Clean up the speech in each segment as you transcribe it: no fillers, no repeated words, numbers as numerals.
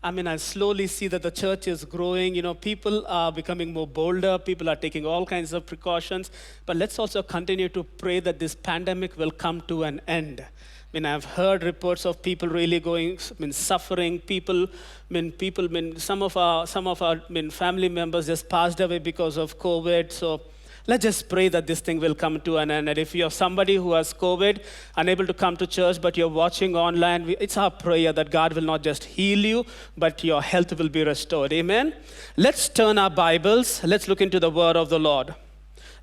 I slowly see that the church is growing. People are becoming more bolder. People are taking all kinds of precautions. But let's also continue to pray that this pandemic will come to an end. I've heard reports of people really suffering. Some of our family members just passed away because of COVID. So let's just pray that this thing will come to an end. And if you're somebody who has COVID, unable to come to church, but you're watching online, it's our prayer that God will not just heal you, but your health will be restored. Amen? Let's turn our Bibles. Let's look into the word of the Lord.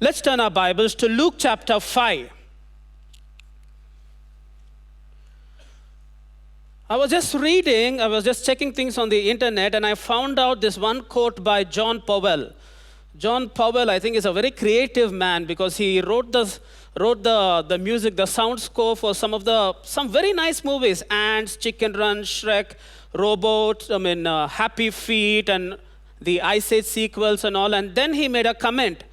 Let's turn our Bibles to Luke chapter 5. I was just checking things on the internet, and I found out this one quote by John Powell. John Powell, I think, is a very creative man because he wrote the music, the sound score for some very nice movies: Ants, Chicken Run, Shrek, Robot, Happy Feet, and the Ice Age sequels and all. And then he made a comment,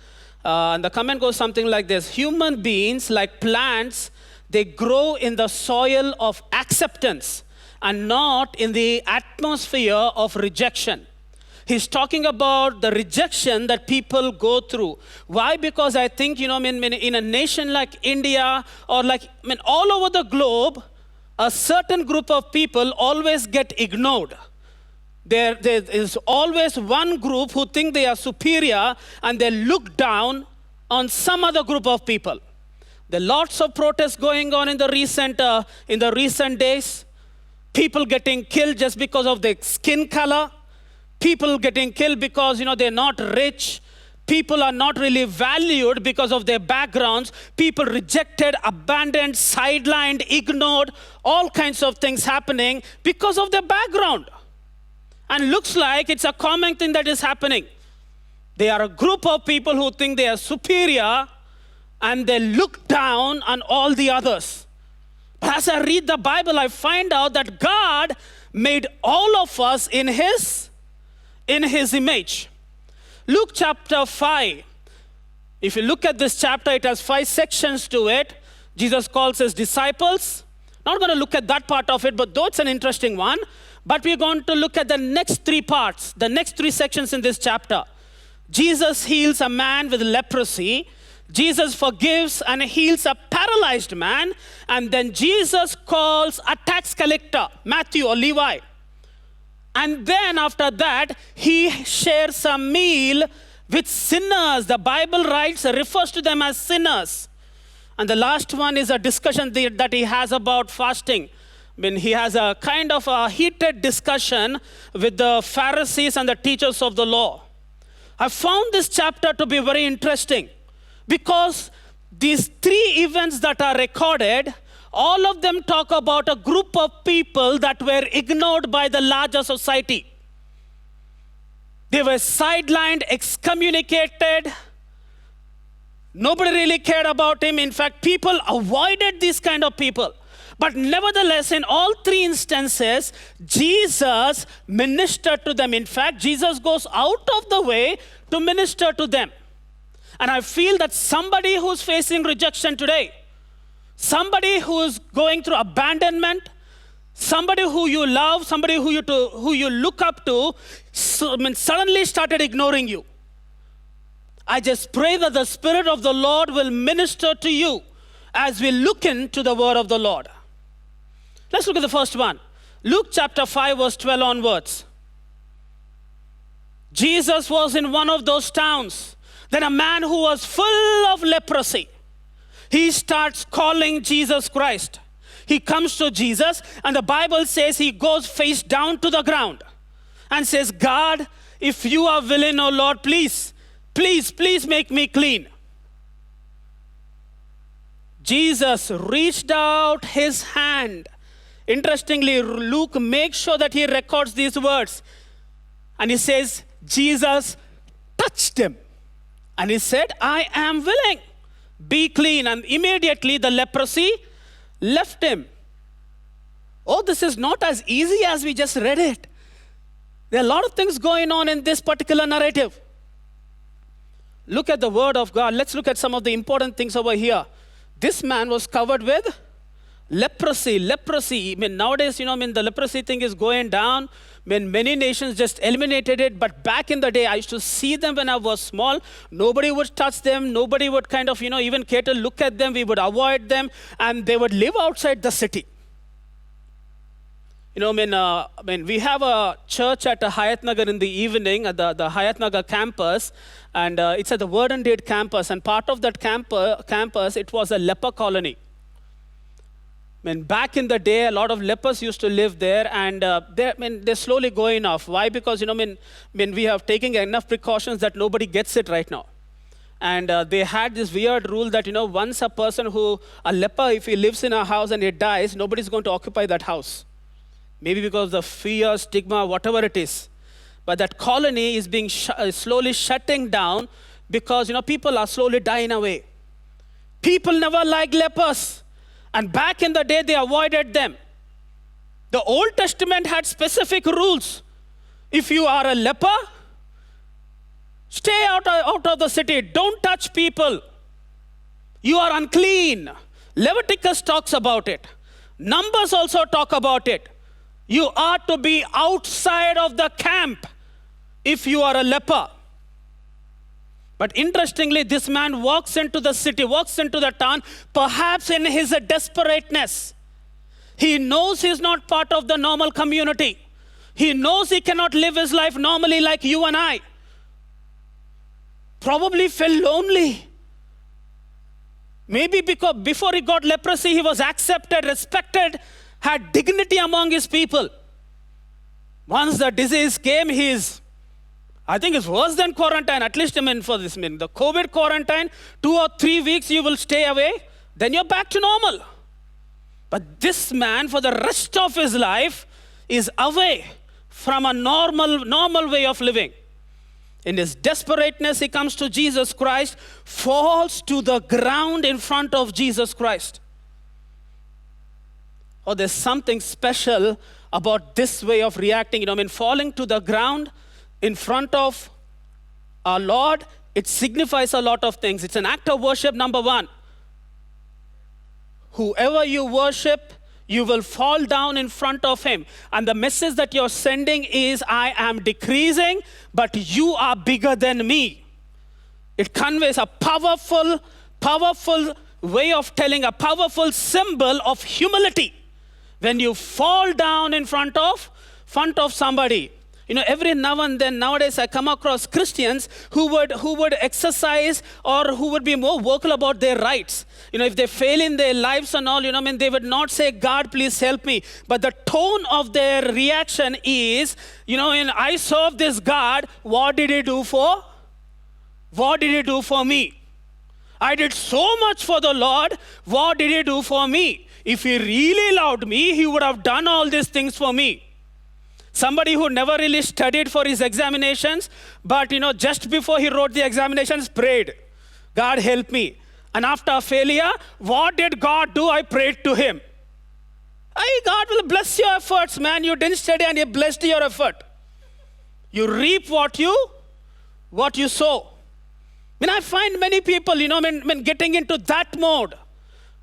and the comment goes something like this: human beings, like plants, they grow in the soil of acceptance and not in the atmosphere of rejection. He's talking about the rejection that people go through. Why? Because I think, in a nation like India or all over the globe, a certain group of people always get ignored. There is always one group who think they are superior and they look down on some other group of people. There are lots of protests going on in the recent days. People getting killed just because of their skin color. People getting killed because, they're not rich. People are not really valued because of their backgrounds. People rejected, abandoned, sidelined, ignored. All kinds of things happening because of their background. And looks like it's a common thing that is happening. They are a group of people who think they are superior and they look down on all the others. But as I read the Bible, I find out that God made all of us in His image. Luke chapter 5. If you look at this chapter, it has 5 sections to it. Jesus calls His disciples. Not going to look at that part of it, but though it's an interesting one. But we're going to look at the next 3 parts, the next 3 sections in this chapter. Jesus heals a man with leprosy. Jesus forgives and heals a paralyzed man. And then Jesus calls a tax collector, Matthew or Levi. And then after that, He shares a meal with sinners. The Bible refers to them as sinners. And the last one is a discussion that He has about fasting. He has a kind of a heated discussion with the Pharisees and the teachers of the law. I found this chapter to be very interesting because these 3 events that are recorded, all of them talk about a group of people that were ignored by the larger society. They were sidelined, excommunicated. Nobody really cared about Him. In fact, people avoided these kind of people. But nevertheless, in all 3 instances, Jesus ministered to them. In fact, Jesus goes out of the way to minister to them. And I feel that somebody who's facing rejection today, somebody who is going through abandonment, somebody who you love, somebody who you look up to, suddenly started ignoring you. I just pray that the Spirit of the Lord will minister to you as we look into the word of the Lord. Let's look at the first one. Luke chapter 5, verse 12 onwards. Jesus was in one of those towns. Then a man who was full of leprosy, he starts calling Jesus Christ. He comes to Jesus, and the Bible says he goes face down to the ground and says, God, if you are willing, oh Lord, please make me clean. Jesus reached out His hand. Interestingly, Luke makes sure that he records these words. And he says, Jesus touched him. And He said, I am willing. Be clean. And immediately the leprosy left him. Oh, this is not as easy as we just read it. There are a lot of things going on in this particular narrative. Look at the word of God. Let's look at some of the important things over here. This man was covered with Leprosy. I mean, nowadays, the leprosy thing is going down. I mean, many nations just eliminated it. But back in the day, I used to see them when I was small. Nobody would touch them. Nobody would kind of, even care to look at them. We would avoid them. And they would live outside the city. We have a church at Hayat Nagar in the evening at the Hayat Nagar campus. And it's at the Word and Deed campus. And part of that campus, it was a leper colony. Back in the day, a lot of lepers used to live there, and they're slowly going off. Why? Because we have taken enough precautions that nobody gets it right now. And they had this weird rule that once a leper, if he lives in a house and he dies, nobody's going to occupy that house. Maybe because of fear, stigma, whatever it is. But that colony is being slowly shutting down because people are slowly dying away. People never liked lepers. And back in the day, they avoided them. The Old Testament had specific rules. If you are a leper, stay out of the city. Don't touch people. You are unclean. Leviticus talks about it. Numbers also talk about it. You are to be outside of the camp if you are a leper. But interestingly, this man walks into the city, walks into the town, perhaps in his desperateness. He knows he's not part of the normal community. He knows he cannot live his life normally like you and I. Probably felt lonely. Maybe because before he got leprosy, he was accepted, respected, had dignity among his people. Once the disease came, I think it's worse than quarantine, at least for this. The COVID quarantine, 2 or 3 weeks you will stay away, then you're back to normal. But this man, for the rest of his life, is away from a normal way of living. In his desperateness, he comes to Jesus Christ, falls to the ground in front of Jesus Christ. Oh, there's something special about this way of reacting. Falling to the ground in front of our Lord, it signifies a lot of things. It's an act of worship, number one. Whoever you worship, you will fall down in front of him. And the message that you're sending is, I am decreasing, but you are bigger than me. It conveys a powerful way of telling, a powerful symbol of humility. When you fall down in front of somebody. Every now and then, nowadays, I come across Christians who would exercise or who would be more vocal about their rights. If they fail in their lives and all, they would not say, God, please help me. But the tone of their reaction is, I serve this God, what did he do for me? I did so much for the Lord, what did he do for me? If he really loved me, he would have done all these things for me. Somebody who never really studied for his examinations, but just before he wrote the examinations, prayed, God help me. And after failure, what did God do? I prayed to him. God will bless your efforts, man. You didn't study and he blessed your effort. You reap what you sow. I find many people, when getting into that mode,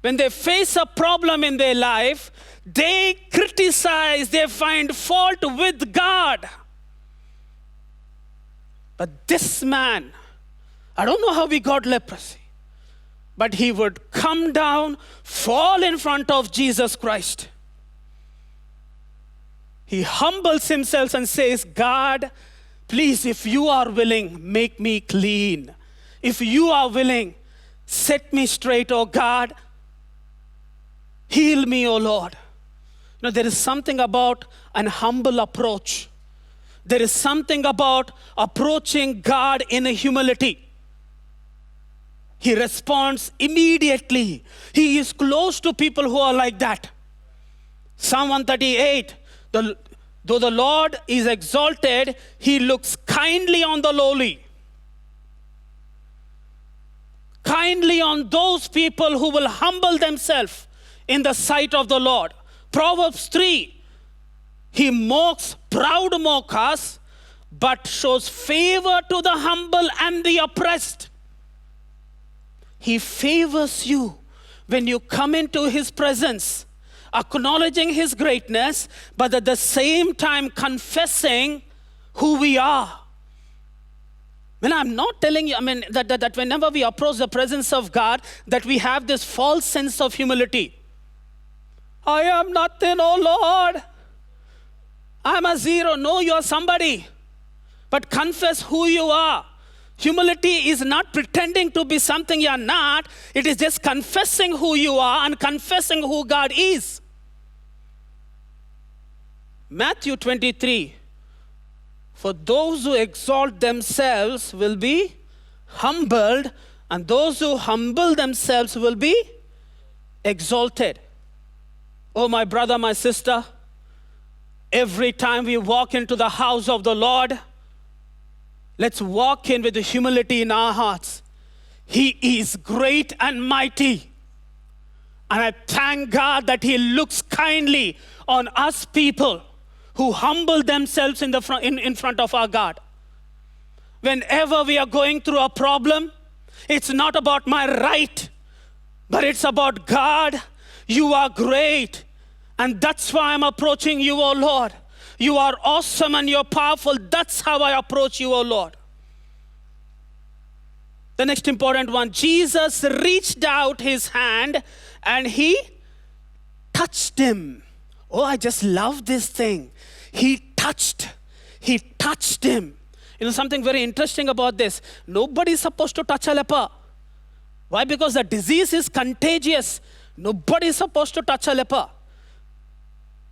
when they face a problem in their life, they criticize, they find fault with God. But this man, I don't know how he got leprosy, but he would come down, fall in front of Jesus Christ. He humbles himself and says, God, please, if you are willing, make me clean. If you are willing, set me straight, oh God. Heal me, oh Lord. There is something about an humble approach. There is something about approaching God in a humility. He responds immediately. He is close to people who are like that. Psalm 138, though the Lord is exalted, he looks kindly on the lowly. Kindly on those people who will humble themselves in the sight of the Lord. Proverbs 3, he mocks proud mockers, but shows favor to the humble and the oppressed. He favors you when you come into his presence. acknowledging his greatness, but at the same time confessing who we are. When I'm not telling you, that whenever we approach the presence of God, that we have this false sense of humility. I am nothing, oh Lord. I'm a zero. No, you're somebody. But confess who you are. Humility is not pretending to be something you're not. It is just confessing who you are and confessing who God is. Matthew 23. For those who exalt themselves will be humbled, and those who humble themselves will be exalted. Oh, my brother, my sister, every time we walk into the house of the Lord, let's walk in with the humility in our hearts. He is great and mighty. And I thank God that he looks kindly on us people who humble themselves in front of our God. Whenever we are going through a problem, it's not about my right, but it's about God. You are great. And that's why I'm approaching you, oh Lord. You are awesome and you're powerful. That's how I approach you, oh Lord. The next important one, Jesus reached out his hand and he touched him. Oh, I just love this thing. He touched him. You know something very interesting about this? Nobody is supposed to touch a leper. Why? Because the disease is contagious. Nobody is supposed to touch a leper.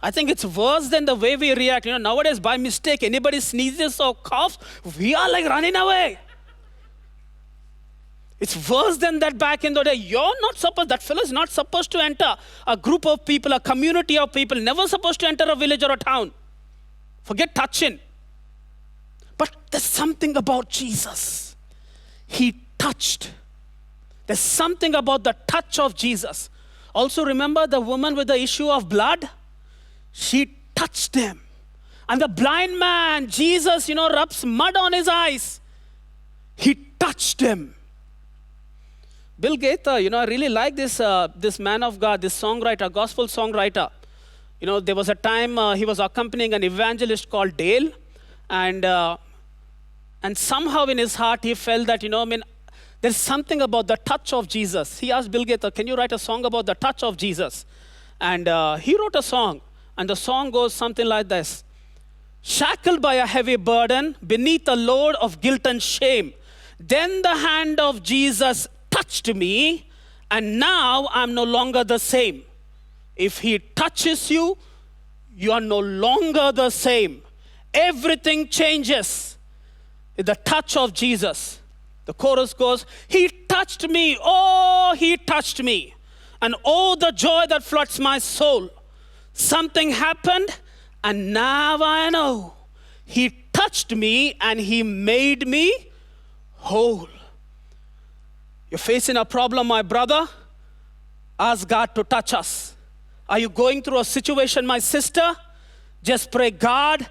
I think it's worse than the way we react. You know, nowadays by mistake, anybody sneezes or coughs, we are like running away. It's worse than that back in the day. That fellow is not supposed to enter a group of people, a community of people, never supposed to enter a village or a town. Forget touching. But there's something about Jesus. He touched. There's something about the touch of Jesus. Also remember the woman with the issue of blood? She touched him. And the blind man, Jesus, rubs mud on his eyes. He touched him. Bill Gaither, I really like this man of God, this songwriter, gospel songwriter. There was a time he was accompanying an evangelist called Dale. And somehow in his heart he felt that, there's something about the touch of Jesus. He asked Bill Gaither, can you write a song about the touch of Jesus? And he wrote a song. And the song goes something like this. Shackled by a heavy burden, beneath a load of guilt and shame, then the hand of Jesus touched me, and now I'm no longer the same. If he touches you, you are no longer the same. Everything changes with the touch of Jesus. The chorus goes, he touched me, oh, he touched me. And oh, the joy that floods my soul. Something happened, and now I know. He touched me, and he made me whole. You're facing a problem, my brother? Ask God to touch us. Are you going through a situation, my sister? Just pray, God,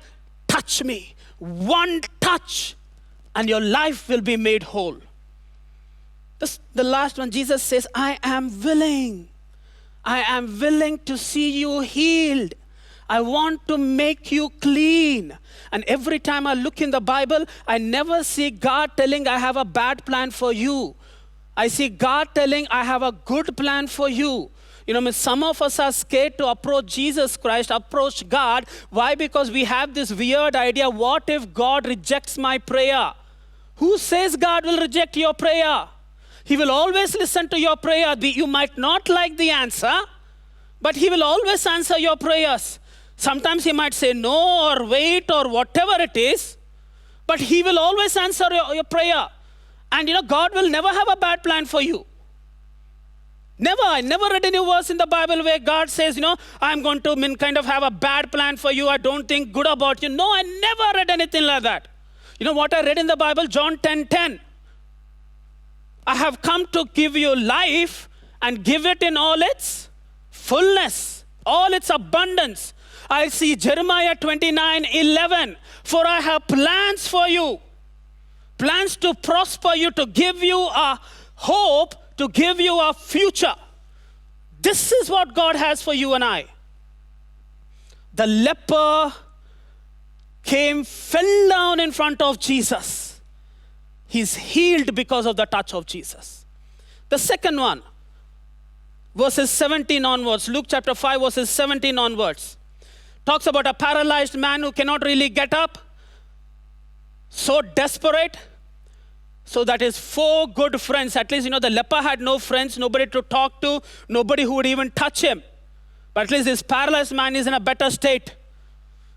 touch me. One touch, and your life will be made whole. The last one, Jesus says, I am willing. I am willing to see you healed. I want to make you clean. And every time I look in the Bible, I never see God telling, I have a bad plan for you. I see God telling, I have a good plan for you. Some of us are scared to approach Jesus Christ, approach God. Why? Because we have this weird idea, what if God rejects my prayer? Who says God will reject your prayer? He will always listen to your prayer. You might not like the answer, but he will always answer your prayers. Sometimes he might say no or wait or whatever it is, but he will always answer your prayer. And God will never have a bad plan for you. Never. I never read any verse in the Bible where God says, I'm going to kind of have a bad plan for you. I don't think good about you. No, I never read anything like that. You know what I read in the Bible? John 10:10. I have come to give you life and give it in all its fullness, all its abundance. I see Jeremiah 29:11. For I have plans for you, plans to prosper you, to give you a hope, to give you a future. This is what God has for you and I. The leper came, fell down in front of Jesus. He's healed because of the touch of Jesus. The second one, verses 17 onwards, Luke chapter 5, verses 17 onwards, talks about a paralyzed man who cannot really get up, so desperate, so that his 4 good friends, at least, the leper had no friends, nobody to talk to, nobody who would even touch him. But at least this paralyzed man is in a better state.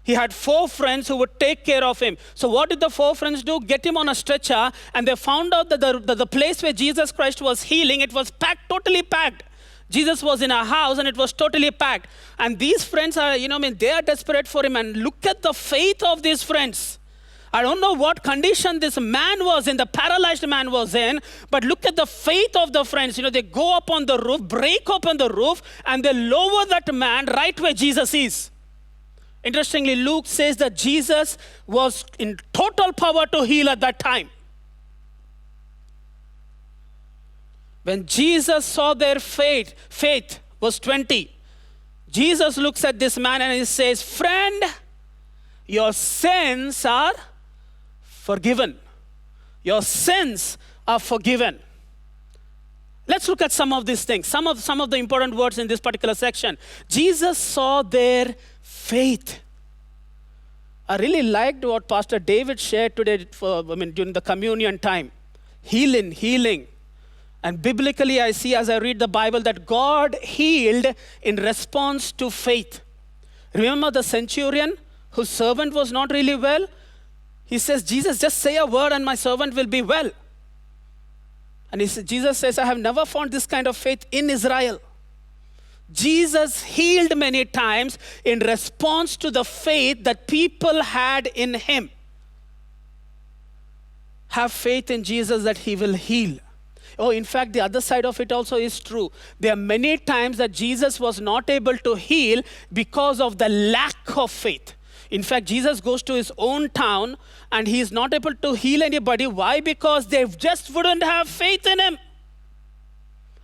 He had 4 friends who would take care of him. So what did the 4 friends do? Get him on a stretcher, and they found out that the place where Jesus Christ was healing, it was packed, totally packed. Jesus was in a house and it was totally packed. And these friends are, they are desperate for him. And look at the faith of these friends. I don't know what condition this man was in, the paralyzed man was in, but look at the faith of the friends. They go up on the roof, break open the roof, and they lower that man right where Jesus is. Interestingly, Luke says that Jesus was in total power to heal at that time. When Jesus saw their faith, verse 20, Jesus looks at this man and he says, "Friend, your sins are forgiven." Your sins are forgiven. Let's look at some of these things, some of the important words in this particular section. Jesus saw their faith. I really liked what Pastor David shared today during the communion time. Healing. And biblically, I see as I read the Bible that God healed in response to faith. Remember the centurion whose servant was not really well? He says, "Jesus, just say a word and my servant will be well." And Jesus says, "I have never found this kind of faith in Israel." Jesus healed many times in response to the faith that people had in him. Have faith in Jesus that he will heal. Oh, in fact, the other side of it also is true. There are many times that Jesus was not able to heal because of the lack of faith. In fact, Jesus goes to his own town and he is not able to heal anybody. Why? Because they just wouldn't have faith in him.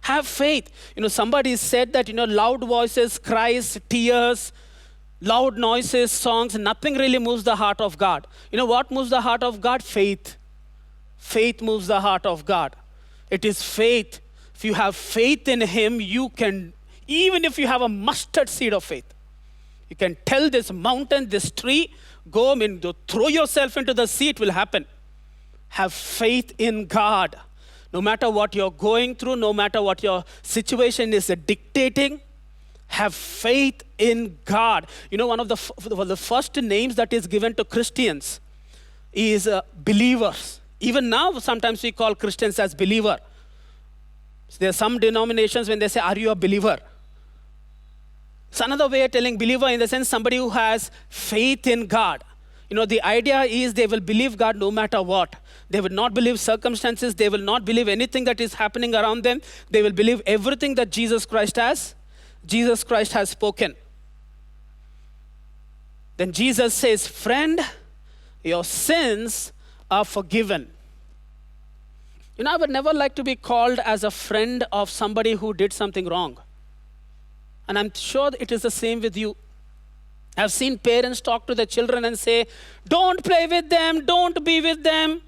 Have faith. Somebody said that, loud voices, cries, tears, loud noises, songs, nothing really moves the heart of God. What moves the heart of God? Faith. Faith moves the heart of God. It is faith. If you have faith in him, you can, even if you have a mustard seed of faith, you can tell this mountain, this tree, go, throw yourself into the sea, it will happen. Have faith in God. No matter what you're going through, no matter what your situation is dictating, have faith in God. One of the first names that is given to Christians is believers. Even now, sometimes we call Christians as believer. There are some denominations when they say, "Are you a believer?" It's another way of telling believer in the sense somebody who has faith in God. The idea is they will believe God no matter what. They will not believe circumstances. They will not believe anything that is happening around them. They will believe everything that Jesus Christ has spoken. Then Jesus says, "Friend, your sins are forgiven." I would never like to be called as a friend of somebody who did something wrong. And I'm sure it is the same with you. I've seen parents talk to their children and say, "Don't play with them, don't be with them."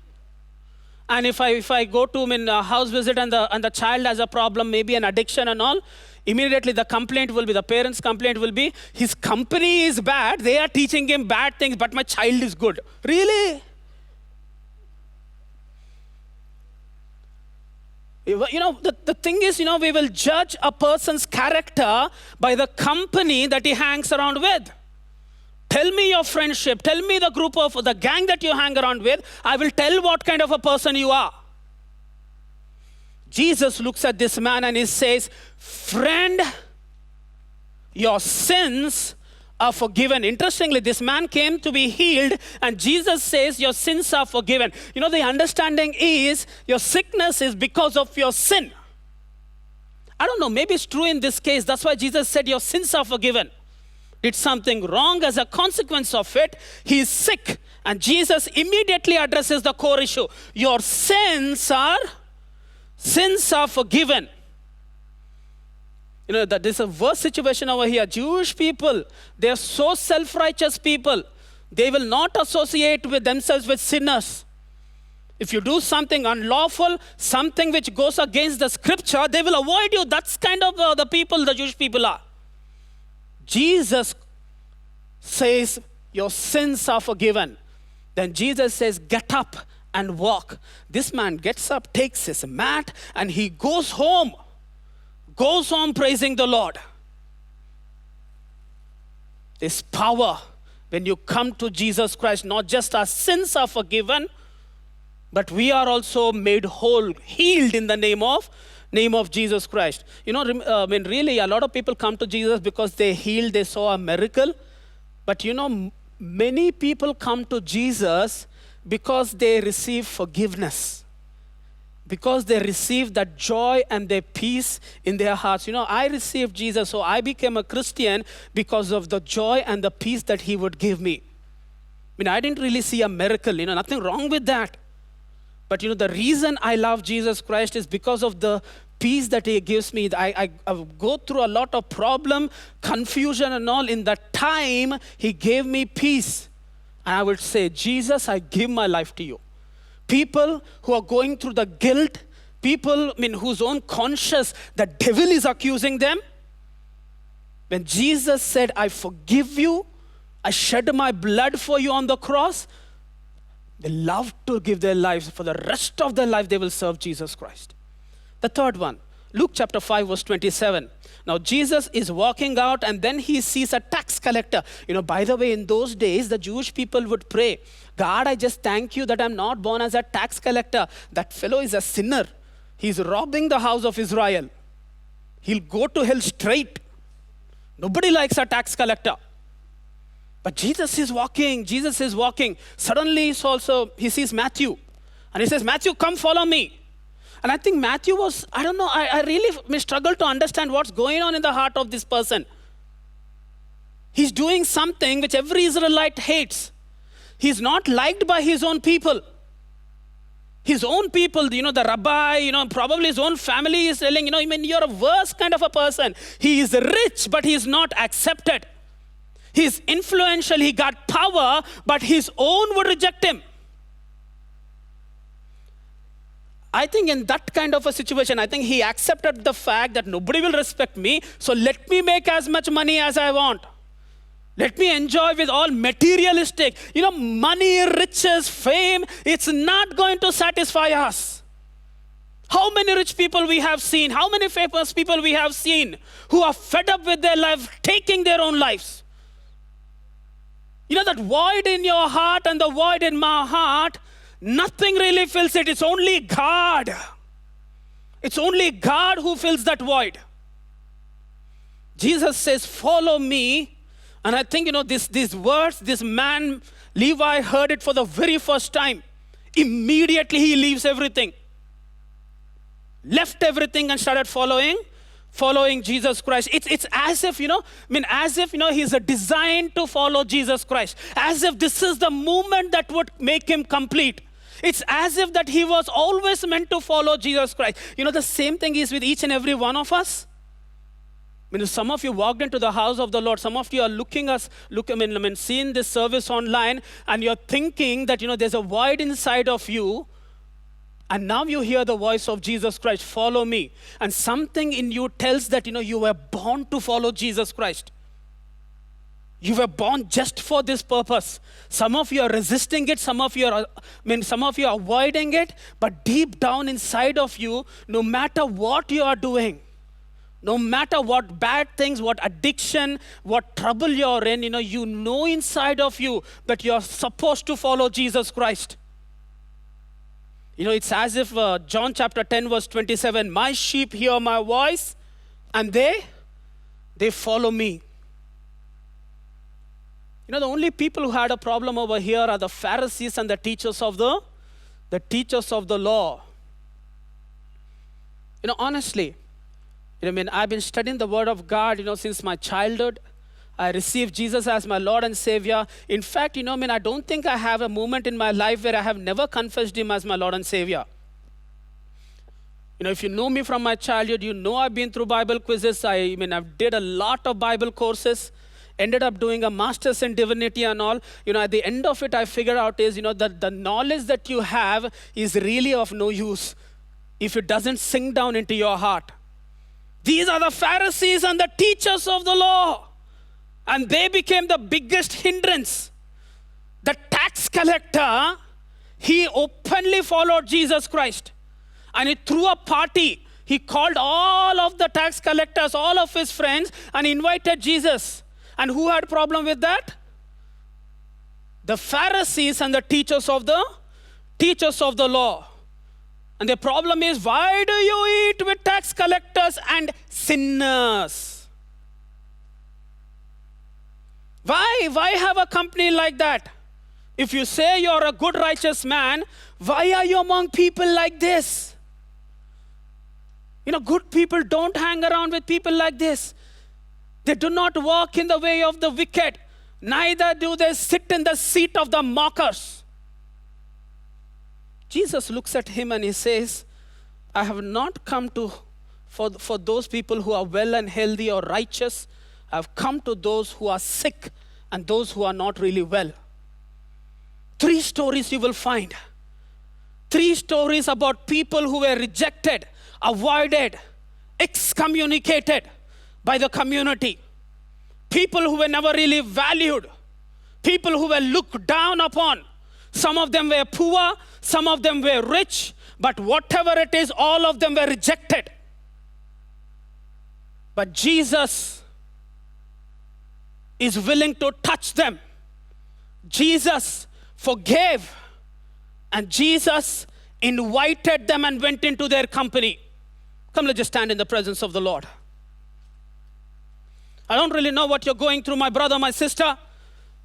And if I go to a house visit and the child has a problem, maybe an addiction and all, immediately the parent's complaint will be, "His company is bad, they are teaching him bad things, but my child is good." Really? The thing is, we will judge a person's character by the company that he hangs around with. Tell me your friendship. Tell me the gang that you hang around with. I will tell what kind of a person you are. Jesus looks at this man and he says, "Friend, your sins are forgiven." Interestingly, this man came to be healed and Jesus says, "Your sins are forgiven." The understanding is your sickness is because of your sin. I don't know, maybe it's true in this case. That's why Jesus said your sins are forgiven. Did something wrong, as a consequence of it, he is sick. And Jesus immediately addresses the core issue. Your sins are forgiven. that this is a worse situation over here. Jewish people, they are so self-righteous people. They will not associate with themselves with sinners. If you do something unlawful, something which goes against the scripture, they will avoid you. That's kind of the people the Jewish people are. Jesus says, your sins are forgiven. Then Jesus says, get up and walk. This man gets up, takes his mat, and he goes home. Goes home praising the Lord. There's power when you come to Jesus Christ. Not just our sins are forgiven, but we are also made whole, healed in the name of Jesus Christ. Really, a lot of people come to Jesus because they healed, they saw a miracle. But many people come to Jesus because they receive forgiveness. Because they receive that joy and their peace in their hearts. I received Jesus, so I became a Christian because of the joy and the peace that he would give me. I didn't really see a miracle, nothing wrong with that. But the reason I love Jesus Christ is because of the peace that he gives me. I go through a lot of problem, confusion and all. In that time, he gave me peace. And I would say, Jesus, I give my life to you. People who are going through the guilt, people whose own conscience, the devil is accusing them. When Jesus said, I forgive you, I shed my blood for you on the cross, they love to give their lives. For the rest of their life, they will serve Jesus Christ. The third one, Luke chapter 5, verse 27. Now, Jesus is walking out and then he sees a tax collector. By the way, in those days, the Jewish people would pray, God, I just thank you that I'm not born as a tax collector. That fellow is a sinner. He's robbing the house of Israel. He'll go to hell straight. Nobody likes a tax collector. But Jesus is walking. Suddenly he sees Matthew. And he says, Matthew, come follow me. And I think Matthew was, I really struggle to understand what's going on in the heart of this person. He's doing something which every Israelite hates. He's not liked by his own people. His own people, the rabbi, probably his own family is telling, you're a worse kind of a person. He is rich, but he is not accepted. He's influential, he got power, but his own would reject him. I think in that kind of a situation, I think he accepted the fact that nobody will respect me, so let me make as much money as I want. Let me enjoy with all materialistic. Money, riches, fame, it's not going to satisfy us. How many rich people we have seen, how many famous people we have seen who are fed up with their life, taking their own lives. That void in your heart and the void in my heart, nothing really fills it. It's only God. It's only God who fills that void. Jesus says, follow me. And I think, these words, this man, Levi, heard it for the very first time. Immediately he leaves everything. Left everything and started following Jesus Christ. It's as if, he's designed to follow Jesus Christ. As if this is the movement that would make him complete. It's as if that he was always meant to follow Jesus Christ. The same thing is with each and every one of us. Some of you walked into the house of the Lord. Some of you are seeing this service online, and you're thinking that, there's a void inside of you. And now you hear the voice of Jesus Christ, follow me. And something in you tells that, you were born to follow Jesus Christ. You were born just for this purpose. Some of you are resisting it. Some of you are avoiding it. But deep down inside of you, no matter what you are doing, no matter what bad things, what addiction, what trouble you're in, you know inside of you that you're supposed to follow Jesus Christ. It's as if John chapter 10 verse 27, my sheep hear my voice and they follow me. The only people who had a problem over here are the Pharisees and the teachers of the law. Honestly, I've been studying the Word of God, since my childhood. I received Jesus as my Lord and Savior. In fact, I don't think I have a moment in my life where I have never confessed Him as my Lord and Savior. You know, if you know me from my childhood, you know I've been through Bible quizzes. I've did a lot of Bible courses, ended up doing a master's in divinity and all. You know, at the end of it, I figured out is, that the knowledge that you have is really of no use if it doesn't sink down into your heart. These are the Pharisees and the teachers of the law. And they became the biggest hindrance. The tax collector, he openly followed Jesus Christ. And he threw a party. He called all of the tax collectors, all of his friends, and invited Jesus. And who had problem with that? The Pharisees and the teachers of the law. And the problem is, why do you eat with tax collectors and sinners? Why have a company like that? If you say you're a good, righteous man, why are you among people like this? You know, good people don't hang around with people like this. They do not walk in the way of the wicked, neither do they sit in the seat of the mockers. Jesus looks at him and he says, I have not come for those people who are well and healthy or righteous. I have come to those who are sick and those who are not really well. 3 stories you will find. 3 stories about people who were rejected, avoided, excommunicated by the community. People who were never really valued. People who were looked down upon. Some of them were poor, some of them were rich, but whatever it is, all of them were rejected. But Jesus is willing to touch them. Jesus forgave, and Jesus invited them and went into their company. Come, let's just stand in the presence of the Lord. I don't really know what you're going through, my brother, my sister.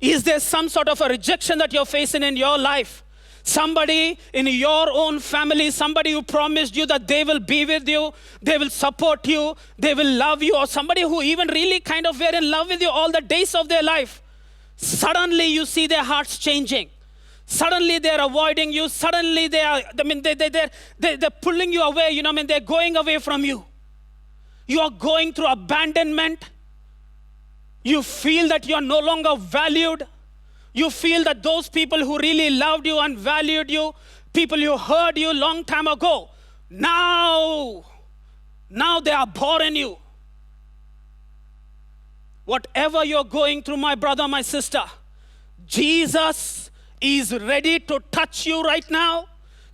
Is there some sort of a rejection that you're facing in your life? Somebody in your own family, somebody who promised you that they will be with you, they will support you, they will love you, or somebody who even really kind of were in love with you all the days of their life. Suddenly you see their hearts changing. Suddenly they're avoiding you. Suddenly they're pulling you away. They're going away from you. You are going through abandonment. You feel that you're no longer valued. You feel that those people who really loved you and valued you, people who heard you long time ago, now they are boring you. Whatever you're going through, my brother, my sister, Jesus is ready to touch you right now.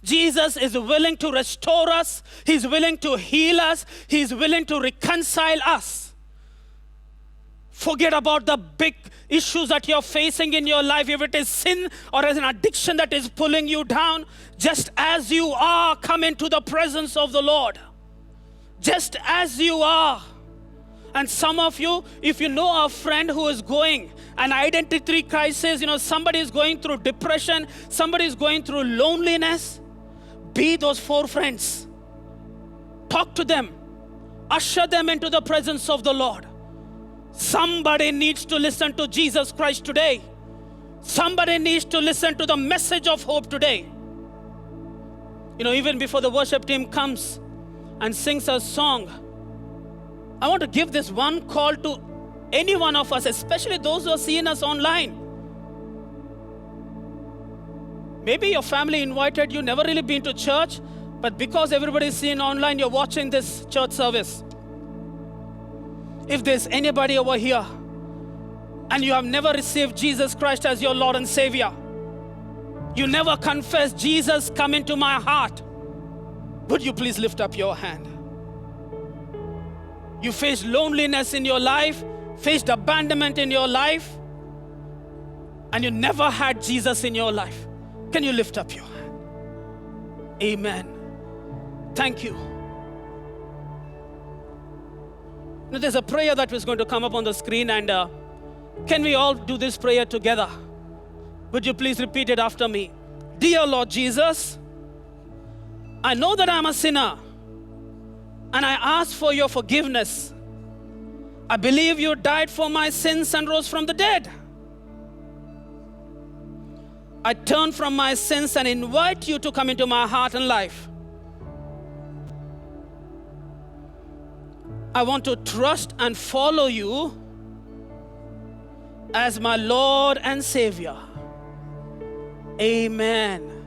Jesus is willing to restore us. He's willing to heal us. He's willing to reconcile us. Forget about the big issues that you're facing in your life. If it is sin or as an addiction that is pulling you down, just as you are, come into the presence of the Lord. Just as you are. And some of you, if you know a friend who is going an identity crisis, somebody is going through depression, somebody is going through loneliness, be those 4 friends. Talk to them. Usher them into the presence of the Lord. Somebody needs to listen to Jesus Christ today. Somebody needs to listen to the message of hope today. Even before the worship team comes and sings a song, I want to give this one call to any one of us, especially those who are seeing us online. Maybe your family invited you, never really been to church, but because everybody is seeing online, you're watching this church service. If there's anybody over here and you have never received Jesus Christ as your Lord and Savior, you never confess, Jesus, come into my heart, would you please lift up your hand? You faced loneliness in your life, faced abandonment in your life, and you never had Jesus in your life. Can you lift up your hand? Amen. Thank you. Now, there's a prayer that was going to come up on the screen, and can we all do this prayer together? Would you please repeat it after me? Dear Lord Jesus, I know that I'm a sinner, and I ask for your forgiveness. I believe you died for my sins and rose from the dead. I turn from my sins and invite you to come into my heart and life. I want to trust and follow you as my Lord and Savior. Amen.